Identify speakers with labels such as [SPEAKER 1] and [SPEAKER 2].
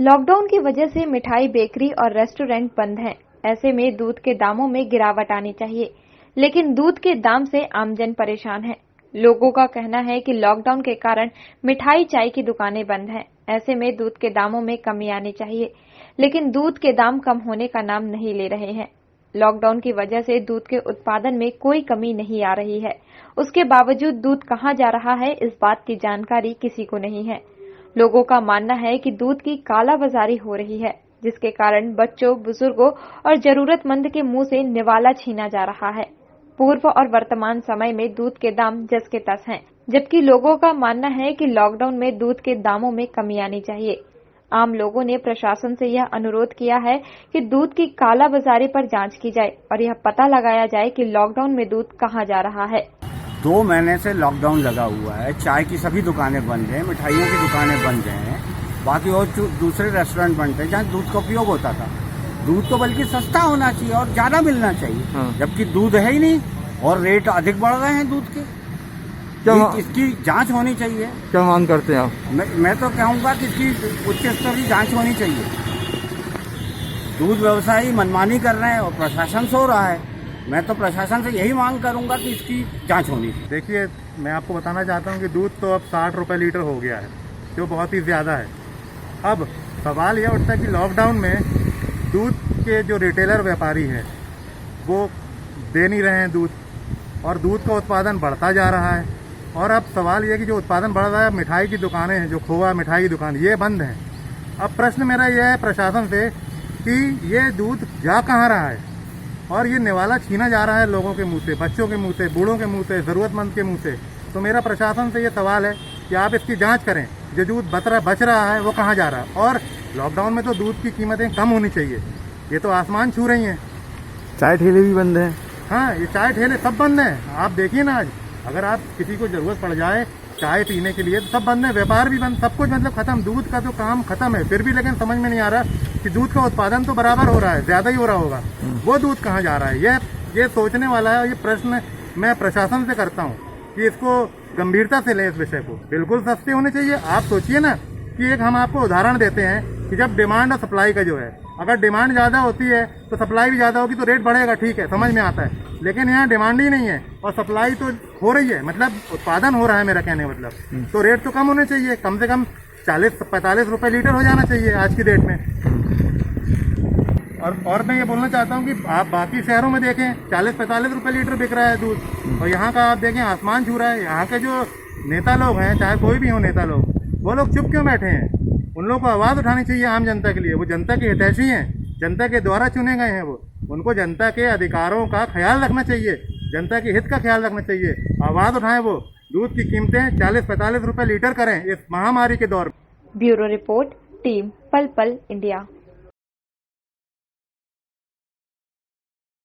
[SPEAKER 1] Lockdown की वजह से मिठाई, बेकरी और रेस्टोरेंट बंद हैं। ऐसे में दूध के दामों में गिरावट आनी चाहिए, लेकिन दूध के दाम से आमजन परेशान है। लोगों का कहना है कि लॉकडाउन के कारण मिठाई, चाय की दुकानें बंद हैं। ऐसे में दूध के दामों में कमी आनी चाहिए, लेकिन दूध के दाम कम होने का नाम नहीं ले रहे हैं। लॉकडाउन की वजह से दूध के उत्पादन में कोई कमी नहीं आ रही है। उसके बावजूद दूध कहां जा रहा है, इस बात की जानकारी किसी को नहीं है। लोगों का मानना है कि दूध की कालाबाजारी हो रही है, जिसके कारण बच्चों, बुजुर्गों और जरूरतमंद के मुंह से निवाला छीना जा रहा है। पूर्व और वर्तमान समय में दूध के दाम जस के तस हैं, जबकि लोगों का मानना है कि लॉकडाउन में दूध के दामों में कमी आनी चाहिए। आम लोगों ने प्रशासन से यह अनुरोध किया है कि दूध की कालाबाजारी पर जांच की जाए और यह पता लगाया जाए कि लॉकडाउन में दूध कहां जा रहा है।
[SPEAKER 2] 2 महीने से लॉकडाउन लगा हुआ है। चाय की सभी दुकानें बंद हैं, मिठाइयों की दुकानें बंद हैं, बाकी और दूसरे रेस्टोरेंट बंद हैं जहाँ दूध का उपयोग होता था। दूध तो बल्कि सस्ता होना चाहिए और ज्यादा मिलना चाहिए, जबकि दूध है ही नहीं और रेट अधिक बढ़ रहे हैं दूध के। इसकी जांच होनी चाहिए।
[SPEAKER 3] क्या मांग करते हैं आप?
[SPEAKER 2] मैं तो कहूँगा कि इसकी उच्च स्तरीय जांच होनी चाहिए। दूध व्यवसायी मनमानी कर रहे हैं और प्रशासन सो रहा है। मैं तो प्रशासन से यही मांग करूंगा कि इसकी जांच होनी चाहिए।
[SPEAKER 3] देखिए, मैं आपको बताना चाहता हूँ कि दूध तो अब 60 रुपए लीटर हो गया है, जो बहुत ही ज़्यादा है। अब सवाल यह उठता है कि लॉकडाउन में दूध के जो रिटेलर व्यापारी हैं वो दे नहीं रहे हैं दूध, और दूध का उत्पादन बढ़ता जा रहा है। और अब सवाल यह कि जो उत्पादन बढ़ रहा है, मिठाई की दुकानें हैं, जो खोआ मिठाई की दुकान, ये बंद हैं। अब प्रश्न मेरा यह है प्रशासन से कि ये दूध जा कहाँ रहा है, और ये निवाला छीना जा रहा है लोगों के मुंह से, बच्चों के मुंह से, बूढ़ों के मुंह से, जरूरतमंद के मुंह से। तो मेरा प्रशासन से ये सवाल है कि आप इसकी जांच करें, जो दूध बच रहा है वो कहाँ जा रहा है। और लॉकडाउन में तो दूध की कीमतें कम होनी चाहिए, ये तो आसमान छू रही हैं।
[SPEAKER 4] चाय ठेले भी बंद हैं।
[SPEAKER 3] हाँ, ये चाय ठेले सब बंद हैं। आप देखिए ना, आज अगर आप किसी को जरूरत पड़ जाए चाय पीने के लिए तो सब बंद है, व्यापार भी बंद, सब कुछ मतलब खत्म। दूध का तो काम खत्म है। फिर भी लेकिन समझ में नहीं आ रहा कि दूध का उत्पादन तो बराबर हो रहा है, ज्यादा ही हो रहा होगा, वो दूध कहाँ जा रहा है। ये सोचने वाला है। ये प्रश्न मैं प्रशासन से करता हूँ कि इसको गंभीरता से लें इस विषय को। बिल्कुल सस्ते होने चाहिए। आप सोचिए ना कि एक हम आपको उदाहरण देते हैं कि जब डिमांड और सप्लाई का जो है, अगर डिमांड ज्यादा होती है तो सप्लाई भी ज्यादा होगी तो रेट बढ़ेगा, ठीक है, समझ में आता है। लेकिन यहाँ डिमांड ही नहीं है और सप्लाई तो हो रही है, मतलब उत्पादन हो रहा है, मेरा कहने मतलब। तो रेट तो कम होने चाहिए, कम से कम 40-45 रुपए लीटर हो जाना चाहिए आज की डेट में। और मैं ये बोलना चाहता हूँ कि आप बाकी शहरों में देखें 40-45 रुपए लीटर बिक रहा है दूध, और यहाँ का आप देखें आसमान छू रहा है। यहाँ के जो नेता लोग हैं, चाहे कोई भी हो नेता लोग, वो लोग चुप क्यों बैठे हैं? उन लोगों को आवाज उठानी चाहिए आम जनता के लिए। वो जनता के हितैषी हैं, जनता के द्वारा चुने गए हैं। वो उनको जनता के अधिकारों का ख्याल रखना चाहिए, जनता के हित का ख्याल रखना चाहिए। आवाज उठाएं। वो दूध की कीमतें 40-45 रुपए लीटर करें इस महामारी के दौर में।
[SPEAKER 1] ब्यूरो रिपोर्ट, टीम पल पल इंडिया।